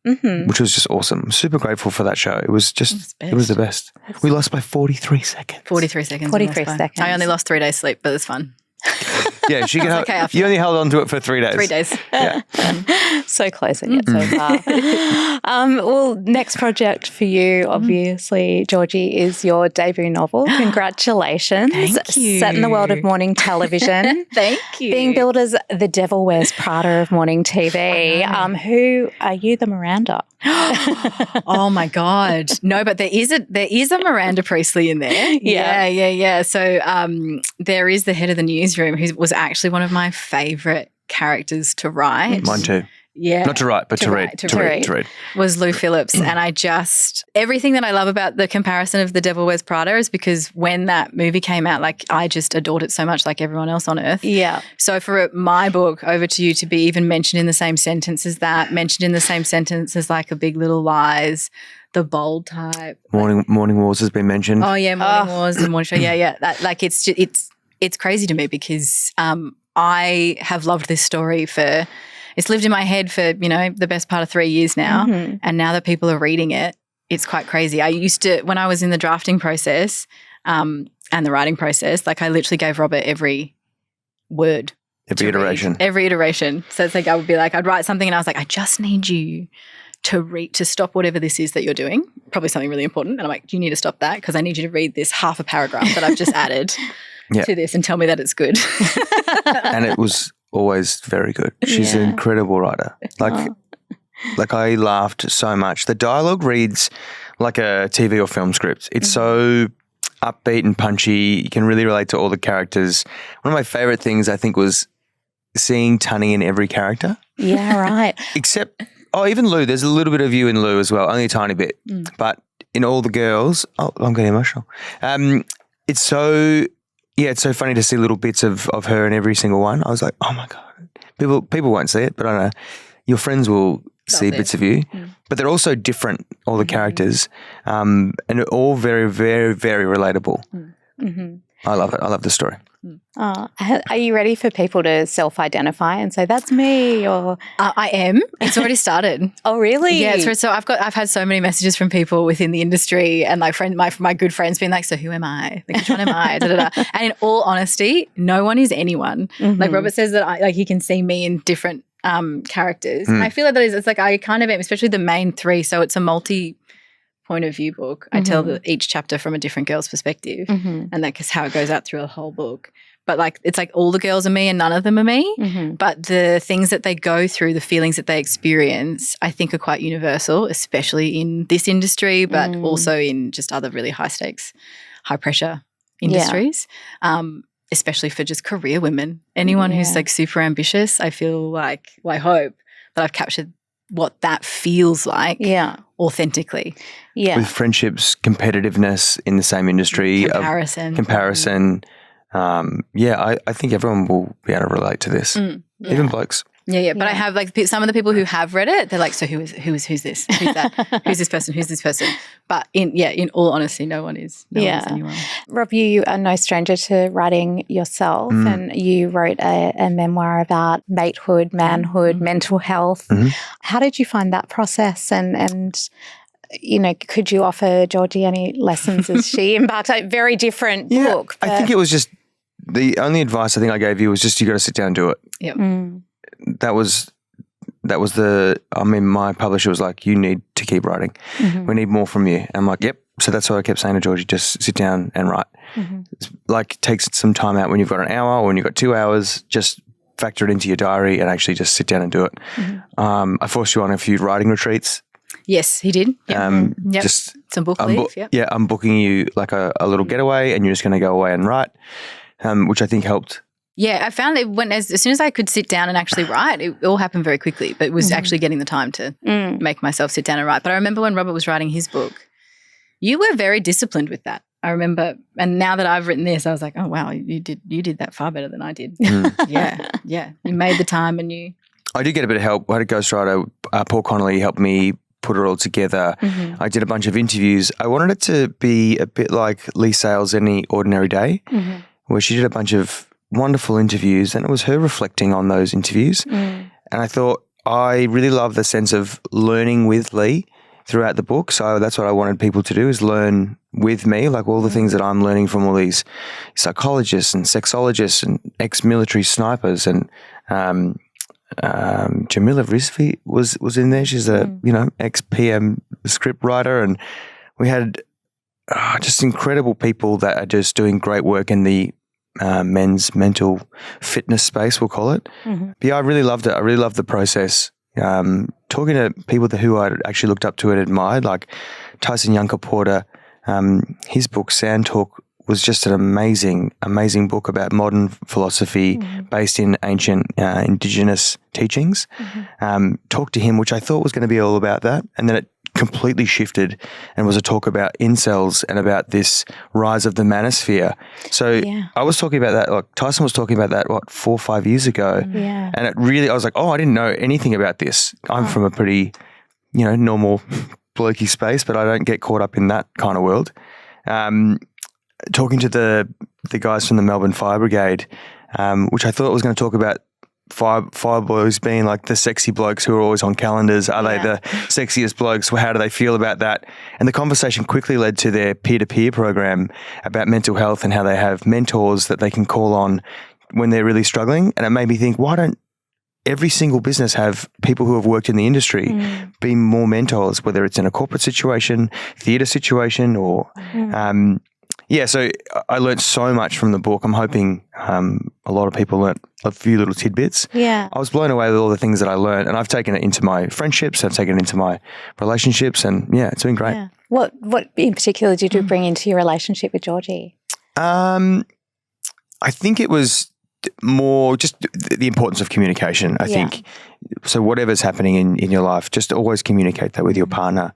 which was just awesome. I'm super grateful for that show. It was the best. We lost by 43 seconds. 43 seconds. I only lost 3 days sleep, but it's fun. Yeah, you only held on to it for 3 days. 3 days. Yeah. So close and yet so far. Well, next project for you, obviously, Georgie, is your debut novel. Congratulations. Thank you. Set in the world of morning television. Thank you. Being billed as the Devil Wears Prada of morning TV. Who are you, the Miranda? Oh my God. No, but there is a Miranda Priestley in there. Yeah. So there is the head of the newsroom who was actually one of my favourite characters to write. Mine too. Yeah. Not to write, but to read. Was Lou Phillips. And everything that I love about the comparison of The Devil Wears Prada is because when that movie came out, like I just adored it so much, like everyone else on earth. Yeah. So for my book, Over to You, to be even mentioned in the same sentence as that, mentioned in the same sentence as like A Big Little Lies, the bold type. Morning Wars has been mentioned. Oh yeah, Morning Wars, the morning show. Yeah. That, like it's crazy to me because I have loved this story it's lived in my head for, the best part of 3 years now. And now that people are reading it, it's quite crazy. I used to, when I was in the drafting process and the writing process, like I literally gave Robert every word. Every iteration. So it's like I would be like, I'd write something and I was like, I just need you to stop whatever this is that you're doing, probably something really important. And I'm like, you need to stop that because I need you to read this half a paragraph that I've just added to this and tell me that it's good. And it was always very good. She's an incredible writer. Like I laughed so much. The dialogue reads like a TV or film script. It's so upbeat and punchy. You can really relate to all the characters. One of my favourite things I think was seeing Tunny in every character. Yeah, right. Except, even Lou. There's a little bit of you in Lou as well, only a tiny bit. But in all the girls, I'm getting emotional. It's so funny to see little bits of her in every single one. I was like, oh my God. People won't see it, but I don't know. Your friends will see bits of you. But they're also different, all the characters, and they're all very, very, very relatable. I love it. I love the story. Are you ready for people to self-identify and say, that's me? Or I am. It's already started. Oh, really? Yeah. So I've had so many messages from people within the industry and like my good friends being like, so who am I? Like, which one am I? And in all honesty, no one is anyone. Like Robert says that he can see me in different characters. I feel like it's like I kind of am, especially the main three. So it's a point of view book. I tell each chapter from a different girl's perspective, and that's how it goes out through the whole book. But like it's like all the girls are me and none of them are me. But the things that they go through, the feelings that they experience, I think are quite universal, especially in this industry, but also in just other really high stakes, high pressure industries. Especially for just career women. Anyone who's like super ambitious, I feel like, I hope that I've captured what that feels like authentically. Yeah. With friendships, competitiveness in the same industry. Comparison. I think everyone will be able to relate to this, even blokes. Yeah. But I have like some of the people who have read it, they're like, so who's this? Who's that? Who's this person? But in all honesty, no one is anyone. Rob, you are no stranger to writing yourself, and you wrote a memoir about matehood, manhood, mental health. How did you find that process? And could you offer Georgie any lessons as she embarked on a very different book? I think it was just the only advice I think I gave you was just you got to sit down and do it. Yep. That was my publisher was like, you need to keep writing. We need more from you. I'm like, yep. So that's what I kept saying to Georgie, just sit down and write. It's like take some time out when you've got an hour or when you've got 2 hours, just factor it into your diary and actually just sit down and do it. I forced you on a few writing retreats. Yes, he did. Yep. Just some book leave. I'm booking you like a little getaway and you're just going to go away and write, which I think helped Yeah, I found it as soon as I could sit down and actually write, it all happened very quickly. But it was actually getting the time to make myself sit down and write. But I remember when Robert was writing his book, you were very disciplined with that. I remember, and now that I've written this, I was like, oh wow, you did that far better than I did. Yeah. You made the time, and you. I did get a bit of help. I had a ghostwriter, Paul Connolly, helped me put it all together. I did a bunch of interviews. I wanted it to be a bit like Lee Sales' Any Ordinary Day, where she did a bunch of wonderful interviews, and it was her reflecting on those interviews. And I thought I really love the sense of learning with Lee throughout the book. So that's what I wanted people to do, is learn with me, like all the things that I'm learning from all these psychologists and sexologists and ex-military snipers. And Jamila Rizvi was in there. She's a ex-PM script writer, and we had just incredible people that are just doing great work in the men's mental fitness space, we'll call it. But yeah, I really loved it. I really loved the process. Talking to people who I actually looked up to and admired, like Tyson Yunkaporta, his book Sand Talk was just an amazing book about modern philosophy based in ancient indigenous teachings. Talked to him, which I thought was going to be all about that, and then it completely shifted and was a talk about incels and about this rise of the manosphere. So I was talking about that, like Tyson was talking about that, 4 or 5 years ago. And it really, I was like, I didn't know anything about this. I'm from a pretty, normal blokey space, but I don't get caught up in that kind of world. Talking to the guys from the Melbourne Fire Brigade, which I thought was going to talk about fire boys being like the sexy blokes who are always on calendars. Are they the sexiest blokes? How do they feel about that? And the conversation quickly led to their peer-to-peer program about mental health and how they have mentors that they can call on when they're really struggling. And it made me think, why don't every single business have people who have worked in the industry be more mentors, whether it's in a corporate situation, theatre situation, or so I learned so much from the book. I'm hoping a lot of people learnt a few little tidbits. I was blown away with all the things that I learned, and I've taken it into my friendships, I've taken it into my relationships, and it's been great. What in particular did you bring into your relationship with Georgie? I think it was more just the importance of communication, I think. So whatever's happening in your life, just always communicate that with your partner.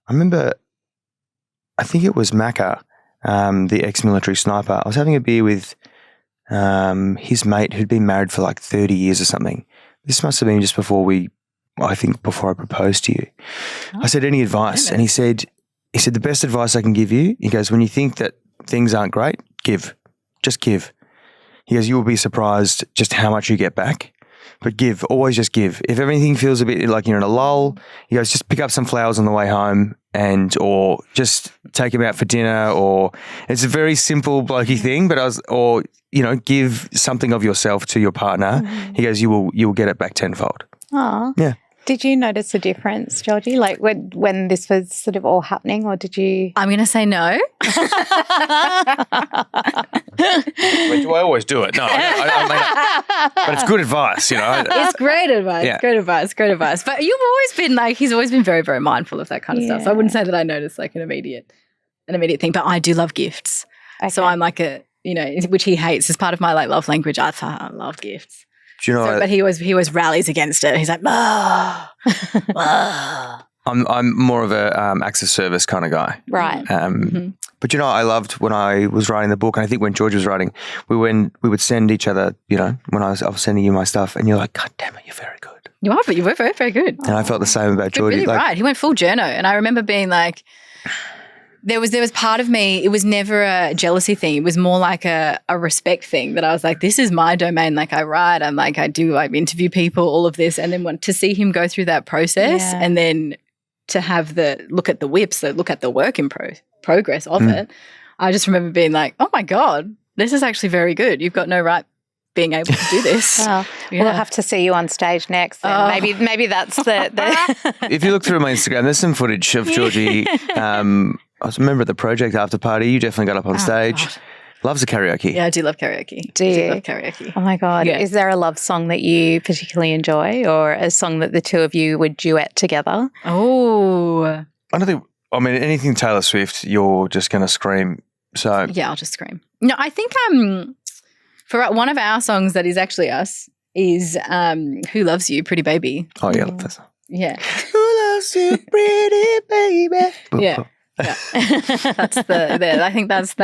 I remember, I think it was Macca, the ex-military sniper. I was having a beer with his mate who'd been married for like 30 years or something. This must have been just before I proposed to you. I said, any advice? And he said, the best advice I can give you, he goes, when you think that things aren't great, just give. He goes, you will be surprised just how much you get back. But give, always just give. If everything feels a bit like you're in a lull, he goes, just pick up some flowers on the way home or just take him out for dinner, or it's a very simple blokey thing, but give something of yourself to your partner. He goes, you will get it back tenfold. Oh. Yeah. Did you notice a difference, Georgie, like when this was sort of all happening, or did you? I'm going to say no. Do I always do it? No, but it's good advice, It's great advice. Yeah. Great advice. But you've always been he's always been very, very mindful of that kind of stuff. So I wouldn't say that I noticed like an immediate thing, but I do love gifts. Okay. So I'm like which he hates as part of my like love language. I love gifts. But he always rallies against it. He's like, I'm more of a acts of service kind of guy, right? But I loved when I was writing the book, and I think when George was writing, we would send each other. When I was sending you my stuff, and you're like, God damn it, you're very good. You are, but you were very, very good. And I felt the same about Georgie. Really right. He went full journo, and I remember being like. There was part of me, it was never a jealousy thing. It was more like a respect thing that I was like, this is my domain. Like I write, I interview people, all of this. And then to see him go through that process and then to have look at the whips, look at the work in progress of it. I just remember being like, oh my God, this is actually very good. You've got no right being able to do this. We'll have to see you on stage next. Maybe that's the If you look through my Instagram, there's some footage of Georgie. I was a member of the project after party. You definitely got up on stage. God. Loves a karaoke. Yeah, I do love karaoke. Do you? Love karaoke. Oh my God. Yeah. Is there a love song that you particularly enjoy, or a song that the two of you would duet together? Oh. I don't think, anything Taylor Swift, you're just going to scream. So yeah, I'll just scream. No, I think For one of our songs that is actually us is Who Loves You, Pretty Baby. Oh, yeah, that's that. Yeah. Who loves you, pretty baby? Yeah. Yeah. I think that's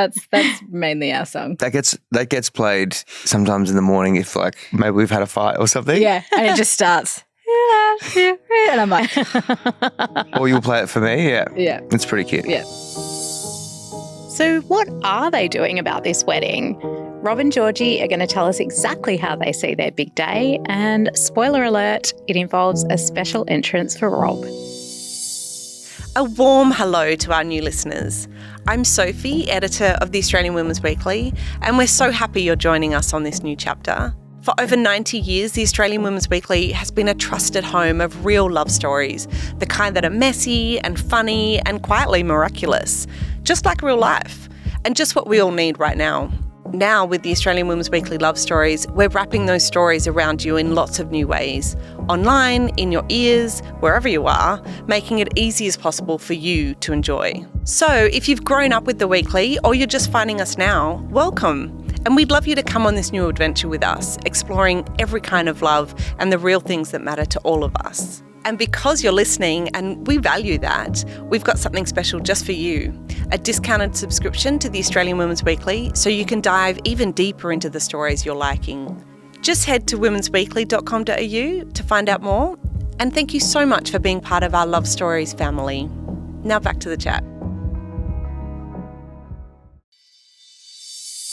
mainly our song. That gets played sometimes in the morning if like maybe we've had a fight or something. Yeah, and it just starts. And I'm like, Or you'll play it for me. Yeah. Yeah. It's pretty cute. Yeah. So what are they doing about this wedding? Rob and Georgie are going to tell us exactly how they see their big day, and spoiler alert, it involves a special entrance for Rob. A warm hello to our new listeners. I'm Sophie, editor of the Australian Women's Weekly, and we're so happy you're joining us on this new chapter. For over 90 years, the Australian Women's Weekly has been a trusted home of real love stories, the kind that are messy and funny and quietly miraculous, just like real life, and just what we all need right now. Now, with the Australian Women's Weekly Love Stories, we're wrapping those stories around you in lots of new ways. Online, in your ears, wherever you are, making it easy as possible for you to enjoy. So, if you've grown up with the Weekly or you're just finding us now, welcome. And we'd love you to come on this new adventure with us, exploring every kind of love and the real things that matter to all of us. And because you're listening, and we value that, we've got something special just for you. A discounted subscription to the Australian Women's Weekly so you can dive even deeper into the stories you're liking. Just head to womensweekly.com.au to find out more. And thank you so much for being part of our Love Stories family. Now back to the chat.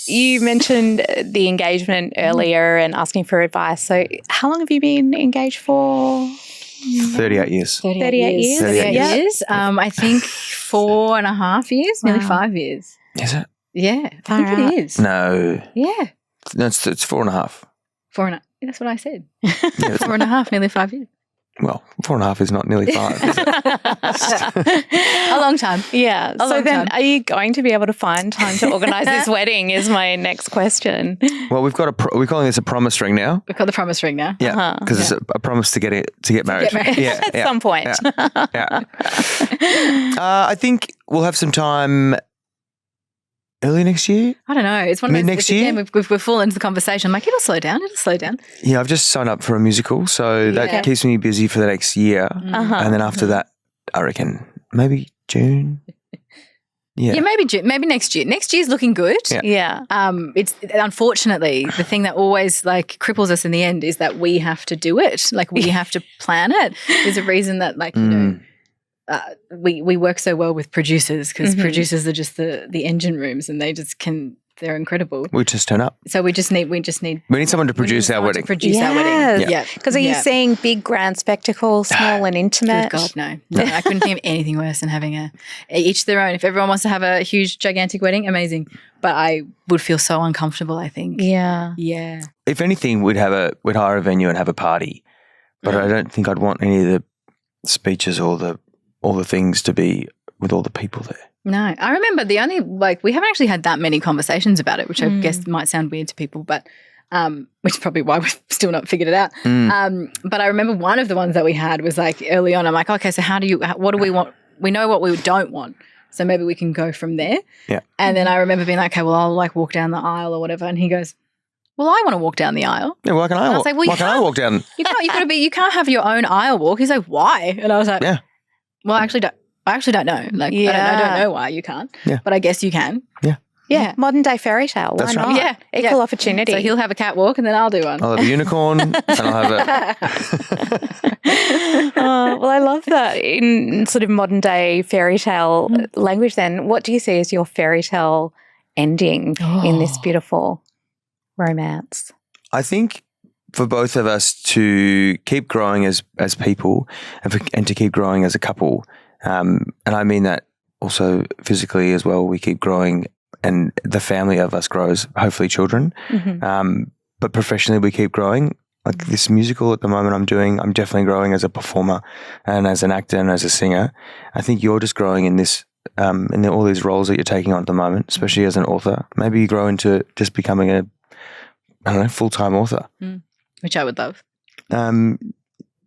You mentioned the engagement earlier and asking for advice. So how long have you been engaged for? 38 years. 38 years. 38 years. I think 4.5 years, nearly 5 years. Is it? Yeah, I Far think out. it is. No. Yeah. No, it's 4.5. 4.5. That's what I said. Yeah, it's 4.5, nearly 5 years. Well, 4.5 is not nearly 5, is it? A long time. Yeah. A So long then time. are you going to be able to find time to organise this wedding is my next question. Well, we've got we're calling this a promise ring now. We've got the promise ring now. Yeah, because it's a promise to get married. married. Yeah, At some point. Yeah. I think we'll have some time early next year. I don't know. It's one of those. Mid-next year? Again, we've fallen into the conversation. I'm like, it'll slow down. Yeah, I've just signed up for a musical, so Yeah. that keeps me busy for the next year. Uh-huh. And then after that, I reckon maybe June. Yeah. Yeah, maybe next year. Next year's looking good. Yeah. Yeah. It's unfortunately the thing that always like cripples us in the end is that we have to do it. Like we have to plan it. There's a reason that like you know we work so well with producers because producers are just the engine rooms and they're incredible. We just turn up. So we just need someone to produce our wedding. Our wedding. Yes. Because are you seeing big grand spectacle, small and intimate? Good God, no. I couldn't think of anything worse than having each their own. If everyone wants to have a huge, gigantic wedding, amazing. But I would feel so uncomfortable, I think. Yeah. Yeah. If anything, we'd hire a venue and have a party. But I don't think I'd want any of the speeches or all the things to be with all the people there. No, I remember we haven't actually had that many conversations about it, which I guess might sound weird to people, but which is probably why we've still not figured it out. But I remember one of the ones that we had was like early on, I'm like, okay, so what do we want? We know what we don't want. So maybe we can go from there. Yeah. And then I remember being like, okay, well, I'll like walk down the aisle or whatever. And he goes, well, I want to walk down the aisle. Yeah, why can't I walk? was like, well, why can't I walk down? You can't have your own aisle walk. He's like, why? And I was like, Yeah. well, I actually don't know. Like, I don't know why you can't. Yeah. But I guess you can. Yeah. Yeah. Modern day fairytale. Why That's right. not? Yeah. Equal opportunity. So he'll have a catwalk and then I'll do one. I'll have a unicorn and I'll have Well, I love that in sort of modern day fairy tale language then. What do you see as your fairy tale ending in this beautiful romance? I think for both of us to keep growing as people and to keep growing as a couple, and I mean that also physically as well, we keep growing and the family of us grows, hopefully children. But professionally we keep growing. Like this musical at the moment I'm definitely growing as a performer and as an actor and as a singer. I think you're just growing in this, in all these roles that you're taking on at the moment, especially as an author. Maybe you grow into just becoming a full-time author. Which I would love.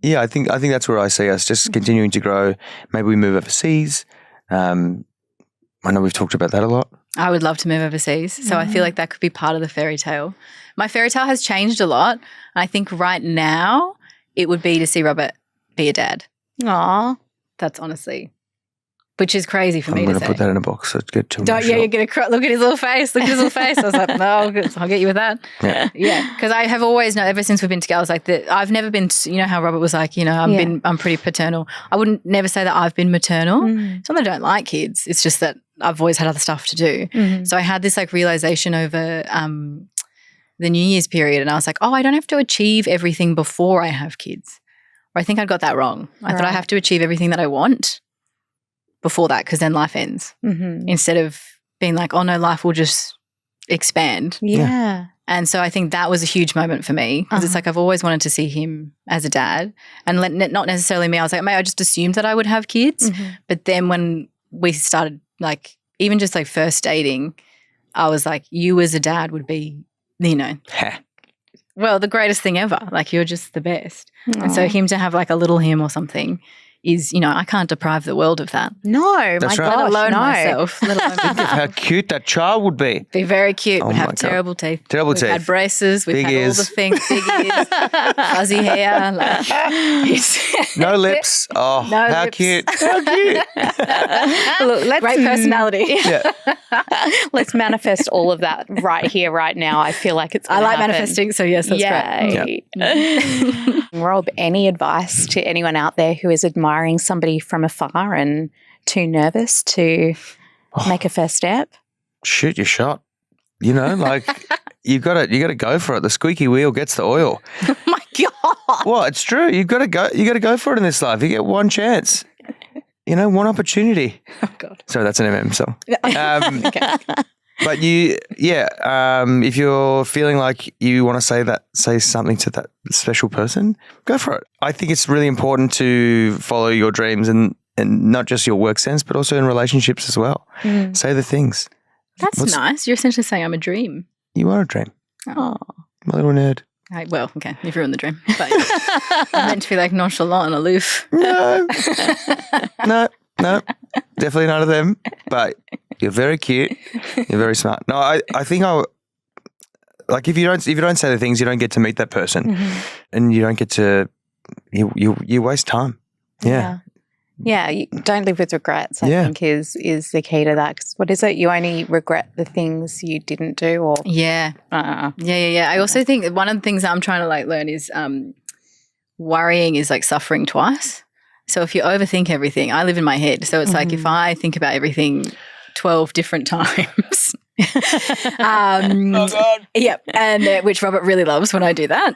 Yeah, I think that's where I see us just continuing to grow. Maybe we move overseas. I know we've talked about that a lot. I would love to move overseas. So I feel like that could be part of the fairy tale. My fairy tale has changed a lot. I think right now it would be to see Robert be a dad. Aw. That's honestly, which is crazy for me to say. I'm going to put that in a box. So get to Don't, yeah, you're going to look at his little face. Look at his little face. I was like, no, I'll get you with that. Yeah. Because I have always known, ever since we've been together, I was like, I've never been, you know how Robert was like, you know, I'm pretty paternal. I wouldn't never say that I've been maternal. It's not that I don't like kids. It's just that I've always had other stuff to do. So I had this like realization over the New Year's period, and I was like, oh, I don't have to achieve everything before I have kids. Or I think I got that wrong. I thought I have to achieve everything that I want before that, because then life ends. Instead of being like, oh no, life will just expand. Yeah. And so I think that was a huge moment for me, because it's like I've always wanted to see him as a dad, and not necessarily me. I was like, mate, I just assumed that I would have kids. But then when we started, like, even just like first dating, I was like, you as a dad would be, you know, well, the greatest thing ever. Like, you're just the best. And so him to have like a little him or something is, you know, I can't deprive the world of that. No, That's my right. gosh, Let alone no. myself. Let alone Think of how cute that child would be. Be very cute. Oh Would my have God. terrible teeth. Terrible We've teeth. had braces. We've Big had ears. all the things. Big ears. Fuzzy hair. Like, No lips. Oh, No how lips. cute. How cute. Look, let's great personality. Yeah. let's manifest all of that right here, right now. I feel like it's I gonna like happen. manifesting, so yes, that's great. Yay. Rob, any advice to anyone out there who is admiring somebody from afar and too nervous to make a first step? Shoot your shot. You know, like you got to go for it. The squeaky wheel gets the oil. Oh my God. Well, it's true. You got to go for it in this life. You get one chance. You know, one opportunity. Oh God. Sorry, that's an MM song. Okay. But if you're feeling like you want to say something to that special person, go for it. I think it's really important to follow your dreams and not just your work sense, but also in relationships as well. Say the things. That's nice. You're essentially saying I'm a dream. You are a dream. Oh. My little nerd. Well, okay, you've ruined the dream. But I'm meant to be like nonchalant and aloof. No. No. Definitely none of them. But you're very cute. You're very smart. No, I think like if you don't say the things, you don't get to meet that person, and you don't get to you waste time. Yeah. Yeah, you don't live with regrets, I think is the key to that. 'Cause what is it? You only regret the things you didn't do or Yeah. Yeah. I also think one of the things that I'm trying to like learn is worrying is like suffering twice. So if you overthink everything, I live in my head. So it's like if I think about everything 12 different times. Oh God. Yep. And which Robert really loves when I do that.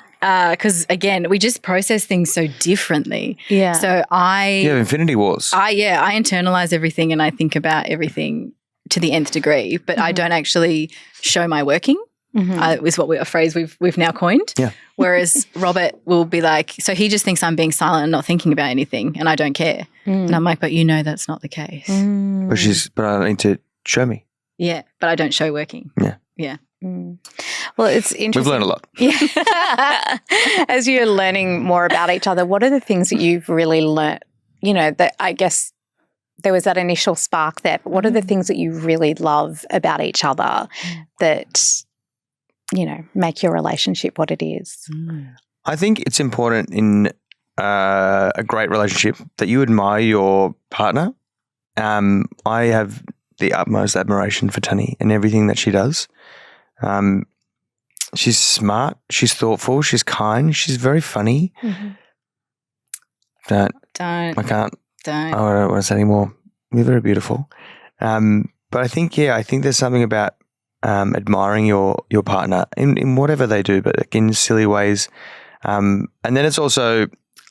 Because again, we just process things so differently. Yeah. So You have Infinity Wars. I internalize everything and I think about everything to the nth degree, but I don't actually show my working. Is a phrase we've now coined. Yeah. Whereas Robert will be like, so he just thinks I'm being silent and not thinking about anything, and I don't care. And I'm like, but you know that's not the case. But I need to show me. Yeah, but I don't show working. Yeah. Well, it's interesting. We've learned a lot. Yeah. As you're learning more about each other, what are the things that you've really learnt? You know, that I guess there was that initial spark there, but what are the things that you really love about each other that, you know, make your relationship what it is? I think it's important in a great relationship that you admire your partner. I have the utmost admiration for Tunny and everything that she does. She's smart, she's thoughtful, she's kind, she's very funny. I don't want to say anymore. You're very beautiful. But I think there's something about admiring your partner in whatever they do, but like in silly ways. And then it's also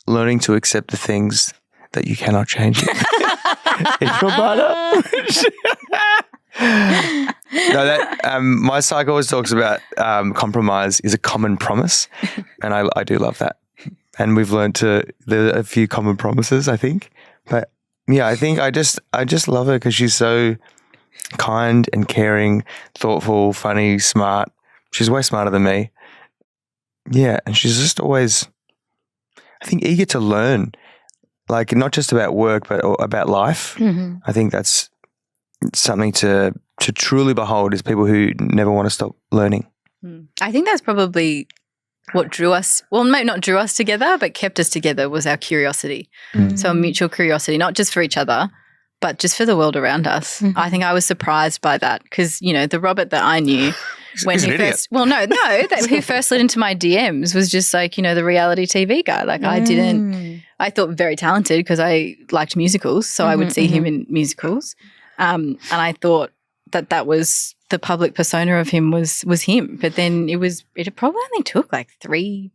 learning to accept the things that you cannot change in your partner. My psych always talks about compromise is a common promise, and I do love that. And we've learned there are a few common promises, I think. But yeah, I think I just love her because she's so kind and caring, thoughtful, funny, smart. She's way smarter than me. Yeah, and she's just always, I think, eager to learn, like not just about work, but about life. I think that's something to truly behold is people who never want to stop learning. I think that's probably what drew us, well, maybe not drew us together, but kept us together was our curiosity. So a mutual curiosity, not just for each other, but just for the world around us. I think I was surprised by that because, you know, the Robert that I knew when he first, who first slid into my DMs was just like, you know, the reality TV guy. Like I thought very talented because I liked musicals, so I would see him in musicals. And I thought that was the public persona of him was him. But then it probably only took like 3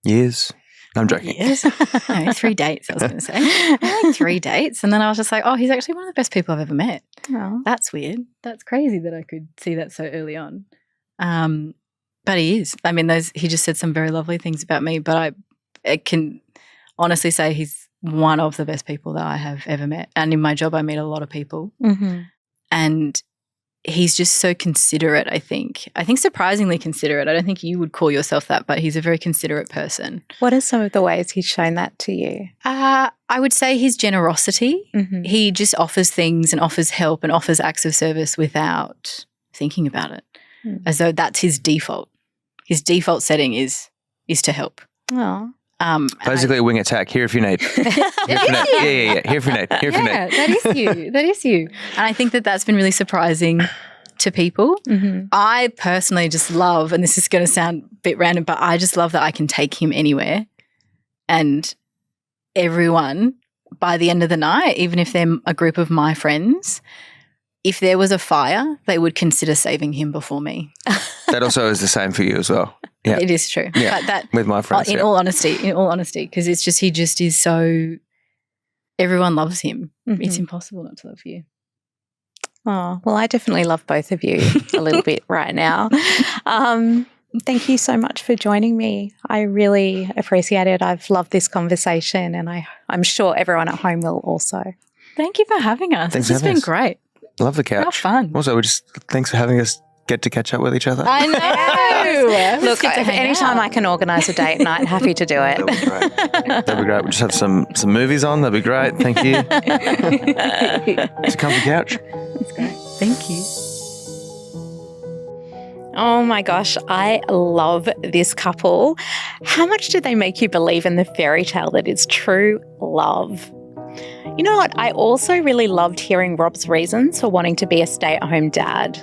years. I'm joking. Years? No, 3 dates, I was going to say. Like 3 dates. And then I was just like, oh, he's actually one of the best people I've ever met. Oh. That's weird. That's crazy that I could see that so early on. But he is. I mean, he just said some very lovely things about me, but I can honestly say he's one of the best people that I have ever met. And in my job, I meet a lot of people. And he's just so considerate, I think. I think surprisingly considerate. I don't think you would call yourself that, but he's a very considerate person. What are some of the ways he's shown that to you? I would say his generosity. He just offers things and offers help and offers acts of service without thinking about it, as though that's his default. His default setting is to help. Oh. Basically a wing attack. Here if you need. Here if you need. That is you. And I think that that's been really surprising to people. I personally just love, and this is going to sound a bit random, but I just love that I can take him anywhere. And everyone, by the end of the night, even if they're a group of my friends, if there was a fire, they would consider saving him before me. That also is the same for you as well. Yeah. It is true. Yeah. But that, with my friends. In all honesty, because it's just, he just is so, everyone loves him. It's impossible not to love you. Oh, well, I definitely love both of you a little bit right now. Thank you so much for joining me. I really appreciate it. I've loved this conversation and I'm sure everyone at home will also. Thank you for having us. Thanks This has been great. Love the couch. How fun. Also, thanks for having us get to catch up with each other. I know. Look, anytime I can organise a date night, happy to do it. That'd be great. That'd be great. We'll just have some movies on. That'd be great. Thank you. It's a comfy couch. That's great. Thank you. Oh my gosh, I love this couple. How much do they make you believe in the fairy tale that is true love? You know what? I also really loved hearing Rob's reasons for wanting to be a stay-at-home dad.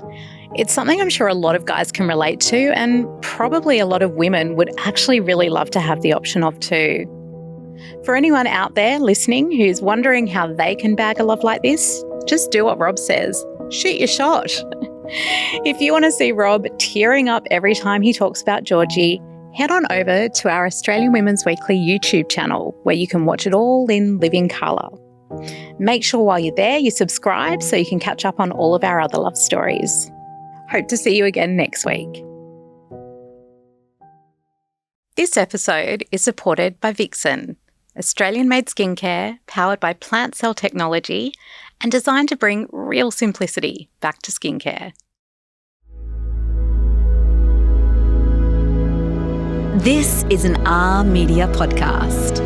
It's something I'm sure a lot of guys can relate to, and probably a lot of women would actually really love to have the option of too. For anyone out there listening who's wondering how they can bag a love like this, just do what Rob says. Shoot your shot. If you want to see Rob tearing up every time he talks about Georgie, head on over to our Australian Women's Weekly YouTube channel where you can watch it all in living colour. Make sure while you're there you subscribe so you can catch up on all of our other love stories. Hope to see you again next week. This episode is supported by Vixen, Australian-made skincare powered by plant cell technology and designed to bring real simplicity back to skincare. This is an R Media podcast.